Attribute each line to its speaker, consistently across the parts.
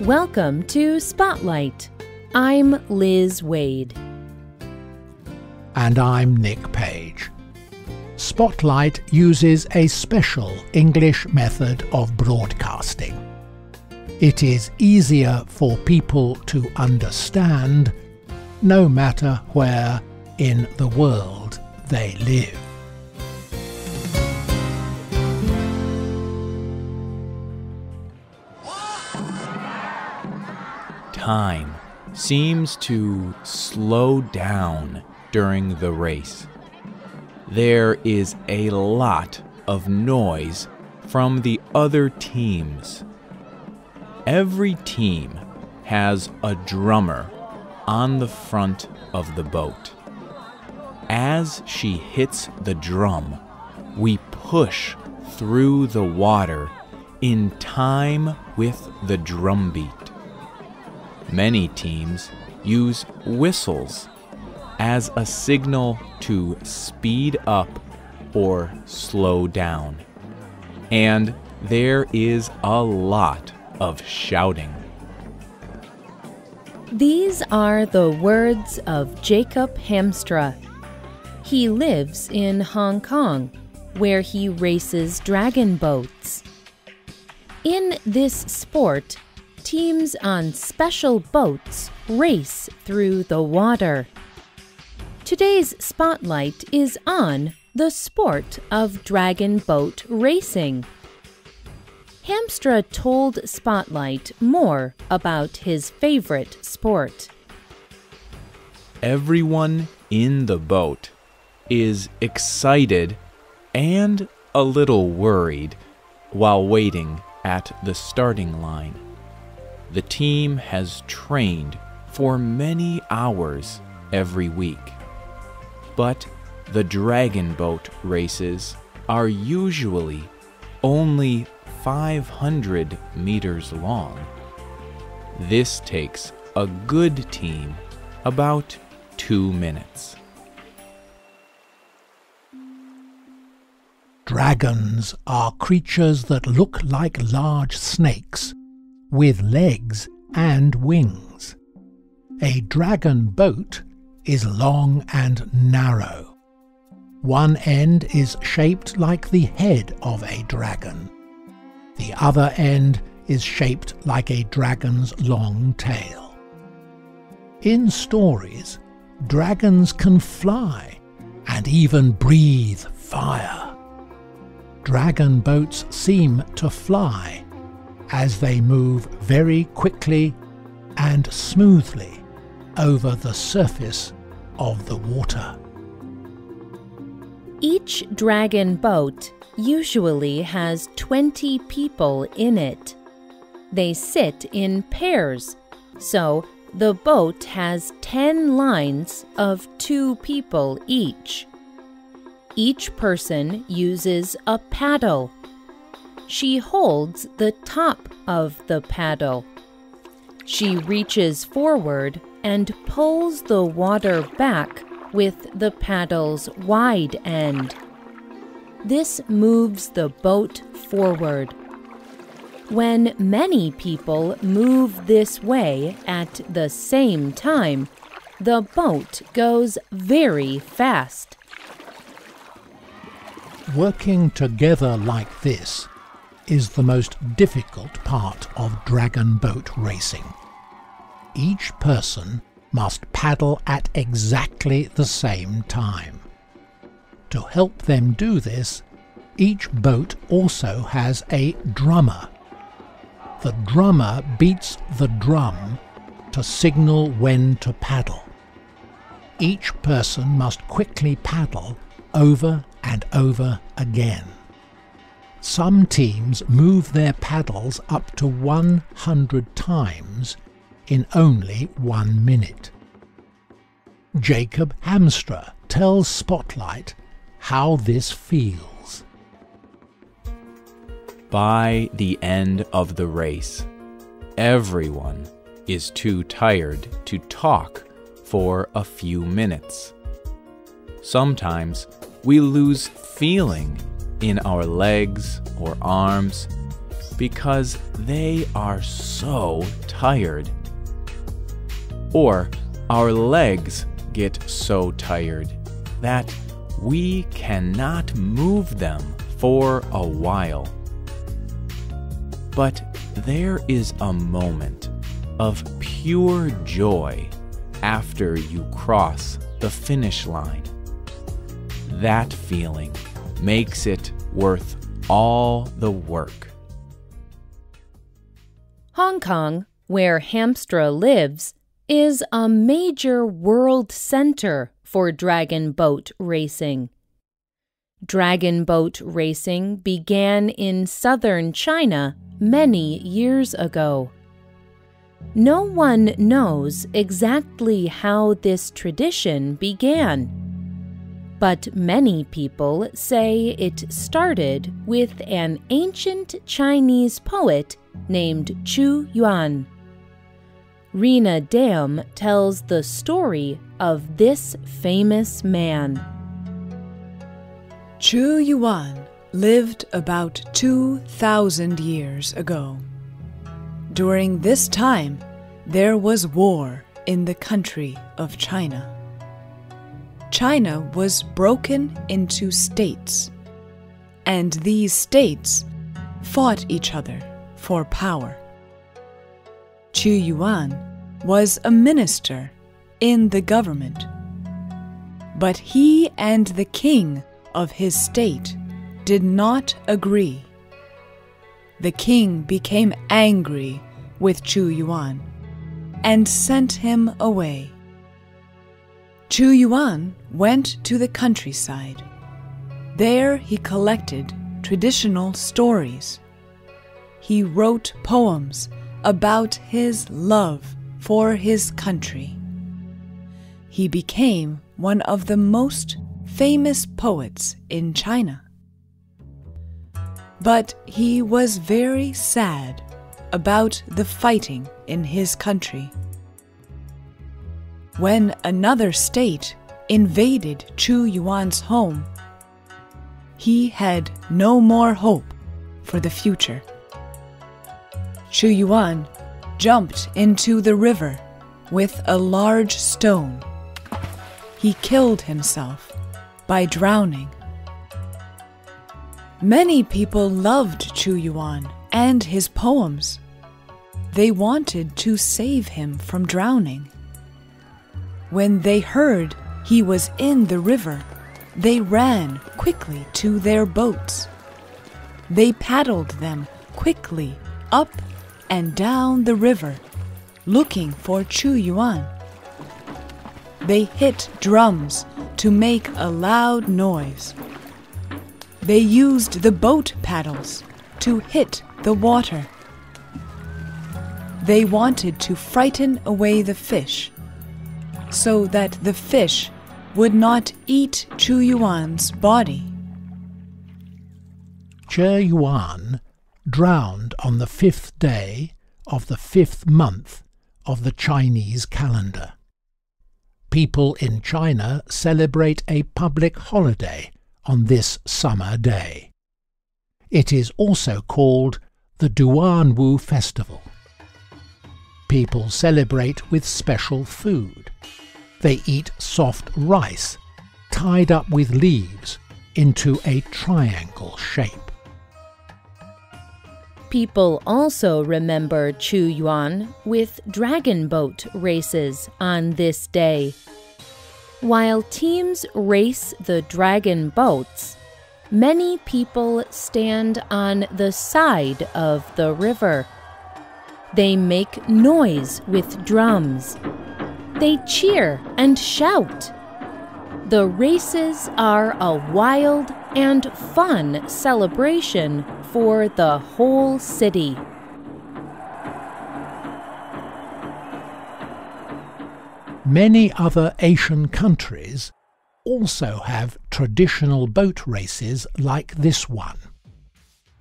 Speaker 1: Welcome to Spotlight. I'm Liz Wade.
Speaker 2: And I'm Nick Page. Spotlight uses a special English method of broadcasting. It is easier for people to understand no matter where in the world they live.
Speaker 3: Time seems to slow down during the race. There is a lot of noise from the other teams. Every team has a drummer on the front of the boat. As she hits the drum, we push through the water in time with the drum beat. Many teams use whistles as a signal to speed up or slow down. And there is a lot of shouting.
Speaker 1: These are the words of Jacob Hamstra. He lives in Hong Kong, where he races dragon boats. In this sport, teams on special boats race through the water. Today's spotlight is on the sport of dragon boat racing. Hamstra told Spotlight more about his favorite sport.
Speaker 3: Everyone in the boat is excited and a little worried while waiting at the starting line. The team has trained for many hours every week. But the dragon boat races are usually only 500 meters long. This takes a good team about 2 minutes.
Speaker 2: Dragons are creatures that look like large snakes, with legs and wings. A dragon boat is long and narrow. One end is shaped like the head of a dragon. The other end is shaped like a dragon's long tail. In stories, dragons can fly and even breathe fire. Dragon boats seem to fly as they move very quickly and smoothly over the surface of the water.
Speaker 1: Each dragon boat usually has 20 people in it. They sit in pairs, so the boat has 10 lines of 2 people each. Each person uses a paddle. She holds the top of the paddle. She reaches forward and pulls the water back with the paddle's wide end. This moves the boat forward. When many people move this way at the same time, the boat goes very fast.
Speaker 2: Working together like this is the most difficult part of dragon boat racing. Each person must paddle at exactly the same time. To help them do this, each boat also has a drummer. The drummer beats the drum to signal when to paddle. Each person must quickly paddle over and over again. Some teams move their paddles up to 100 times in only 1 minute. Jacob Hamstra tells Spotlight how this feels.
Speaker 3: By the end of the race, everyone is too tired to talk for a few minutes. Sometimes we lose feeling in our legs or arms because they are so tired. Or our legs get so tired that we cannot move them for a while. But there is a moment of pure joy after you cross the finish line. That feeling makes it worth all the work.
Speaker 1: Hong Kong, where Hamstra lives, is a major world center for dragon boat racing. Dragon boat racing began in southern China many years ago. No one knows exactly how this tradition began, but many people say it started with an ancient Chinese poet named Chu Yuan. Rena Dam tells the story of this famous man.
Speaker 4: Chu Yuan lived about 2,000 years ago. During this time, there was war in the country of China. China was broken into states, and these states fought each other for power. Chu Yuan was a minister in the government, but he and the king of his state did not agree. The king became angry with Chu Yuan and sent him away. Chu Yuan went to the countryside. There he collected traditional stories. He wrote poems about his love for his country. He became one of the most famous poets in China. But he was very sad about the fighting in his country. When another state invaded Chu Yuan's home, he had no more hope for the future. Chu Yuan jumped into the river with a large stone. He killed himself by drowning. Many people loved Chu Yuan and his poems. They wanted to save him from drowning. When they heard he was in the river, they ran quickly to their boats. They paddled them quickly up and down the river, looking for Chu Yuan. They hit drums to make a loud noise. They used the boat paddles to hit the water. They wanted to frighten away the fish, so that the fish would not eat Chu Yuan's body.
Speaker 2: Chu Yuan drowned on the 5th day of the 5th month of the Chinese calendar. People in China celebrate a public holiday on this summer day. It is also called the Duanwu Festival. People celebrate with special food. They eat soft rice tied up with leaves into a triangle shape.
Speaker 1: People also remember Chu Yuan with dragon boat races on this day. While teams race the dragon boats, many people stand on the side of the river. They make noise with drums. They cheer and shout. The races are a wild and fun celebration for the whole city.
Speaker 2: Many other Asian countries also have traditional boat races like this one.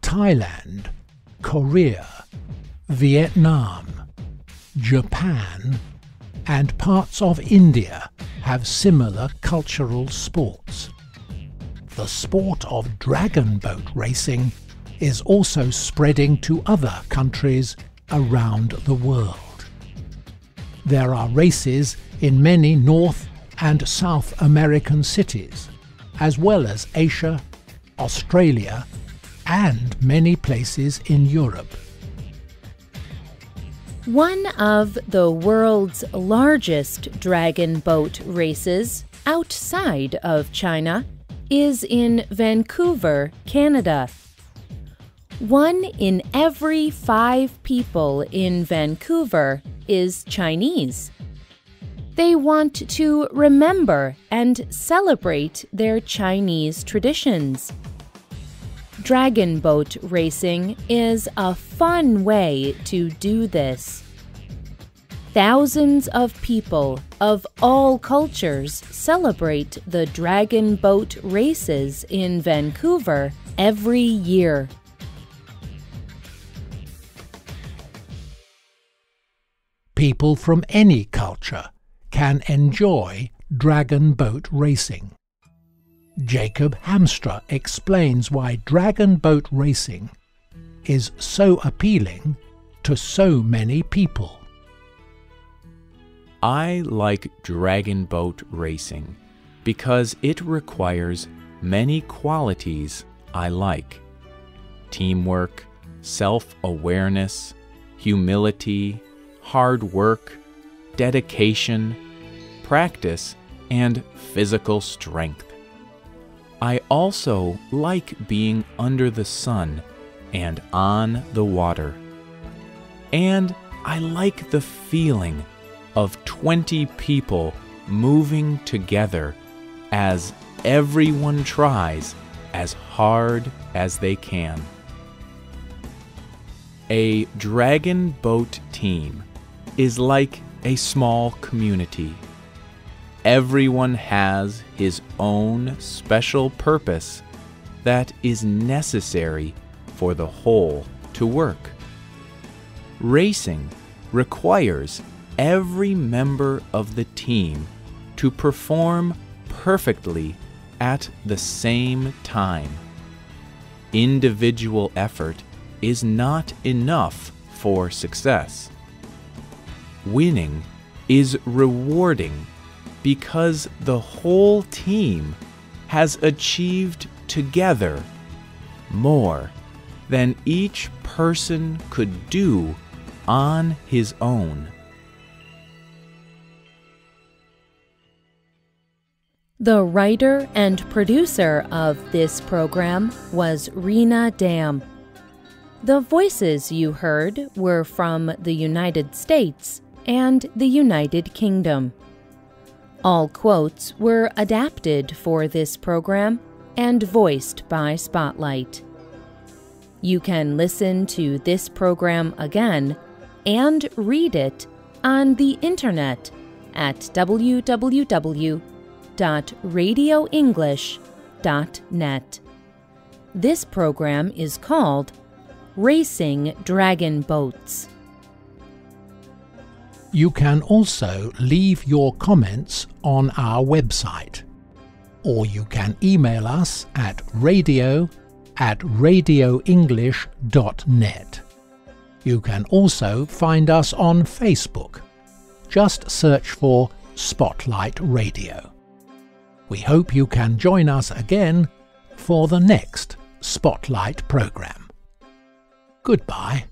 Speaker 2: Thailand, Korea, Vietnam, Japan, and parts of India have similar cultural sports. The sport of dragon boat racing is also spreading to other countries around the world. There are races in many North and South American cities, as well as Asia, Australia, and many places in Europe.
Speaker 1: One of the world's largest dragon boat races outside of China is in Vancouver, Canada. 1 in every 5 people in Vancouver is Chinese. They want to remember and celebrate their Chinese traditions. Dragon boat racing is a fun way to do this. Thousands of people of all cultures celebrate the dragon boat races in Vancouver every year.
Speaker 2: People from any culture can enjoy dragon boat racing. Jacob Hamstra explains why dragon boat racing is so appealing to so many people.
Speaker 3: I like dragon boat racing because it requires many qualities I like: teamwork, self-awareness, humility, hard work, dedication, practice, and physical strength. I also like being under the sun and on the water. And I like the feeling of 20 people moving together as everyone tries as hard as they can. A dragon boat team is like a small community. Everyone has his own special purpose that is necessary for the whole to work. Racing requires every member of the team to perform perfectly at the same time. Individual effort is not enough for success. Winning is rewarding because the whole team has achieved together more than each person could do on his own.
Speaker 1: The writer and producer of this program was Rena Dam. The voices you heard were from the United States and the United Kingdom. All quotes were adapted for this program and voiced by Spotlight. You can listen to this program again and read it on the internet at www.radioenglish.net. This program is called Racing Dragon Boats.
Speaker 2: You can also leave your comments on our website, or you can email us at radio@radioenglish.net. You can also find us on Facebook. Just search for Spotlight Radio. We hope you can join us again for the next Spotlight program. Goodbye.